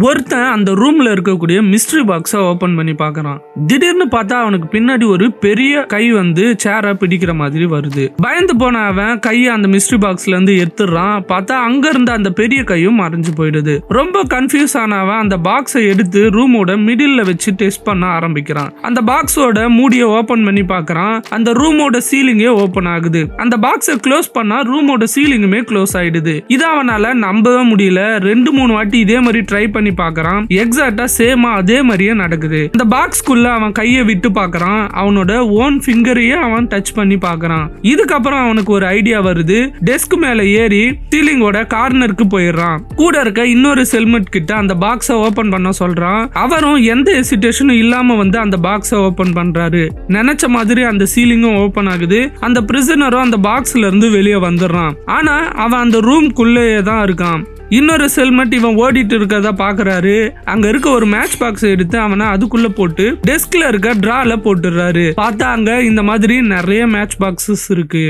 ஒருத்தன் அந்த ரூம்ல இருக்கக்கூடிய மிஸ்ட்ரி பாக்ஸ ஓபன் பண்ணி பார்க்கறான். திடீர்னு பார்த்தா அவனுக்கு பின்னாடி ஒரு பெரிய கை வந்து சேரை பிடிக்கிற மாதிரி வருது. பயந்து போன அவன் கையை அந்த மிஸ்ட்ரி பாக்ஸ்ல இருந்து எடுத்துறான். பார்த்தா அங்க இருந்த அந்த பெரிய கையும் மறைஞ்சு போயிடுது. ரொம்ப கன்ஃபியூஸ் ஆனவன் அந்த பாக்ஸை எடுத்து ரூமோட மிடில்ல வச்சு டெஸ்ட் பண்ண ஆரம்பிக்கிறான். அந்த பாக்ஸோட மூடியை ஓபன் பண்ணி பார்க்கறான். அந்த ரூமோட சீலிங்கே ஓபன் ஆகுது. அந்த பாக்ஸை க்ளோஸ் பண்ணா ரூமோட சீலிங்குமே க்ளோஸ் ஆயிடுது. இதை அவனால நம்பவே முடியல. 2-3 வாட்டி இதே மாதிரி ட்ரை பண்ணி பார்க்கறான். எக்ஸாக்ட்டா சேமா அதே மாதிரியே நடக்குது. அந்த பாக்ஸ்க்குள்ள அவன் கையை விட்டு பார்க்கறான். அவனோட ஓன் ஃபிங்கரையே அவன் டச் பண்ணி பார்க்கறான். இதுக்கப்புறம் அவனுக்கு ஒரு ஐடியா வருது. டெஸ்க் மேல ஏறி சீலிங்கோட கார்னருக்கு போயிடுறான். கூட இருக்க இன்னொரு செல்மெட் கிட்ட அந்த பாக்ஸை ஓபன் பண்ண சொல்றான். அவரும் எந்த ஹெசிடேஷனும் இல்லாம வந்து அந்த பாக்ஸை ஓபன் பண்றாரு. நினைச்ச மாதிரி அந்த சீலிங்கும் ஓபன் ஆகுது. அந்த பிரிசனரும் அந்த பாக்ஸ்ல இருந்து வெளியே வந்துடுறான். ஆனா அவன் அந்த ரூம்குள்ளேயே தான் இருக்கான். இன்னொரு செல்மெட் இவன் ஓடிட்டு இருக்கறத பாக்குறாரு. அங்க இருக்க ஒரு மேட்ச் பாக்ஸ் எடுத்து அவனை அதுக்குள்ள போட்டு டெஸ்க்ல இருக்க டிரால போட்டுறாரு. பார்த்தா அங்க இந்த மாதிரி நிறைய மேட்ச் பாக்ஸஸ் இருக்கு.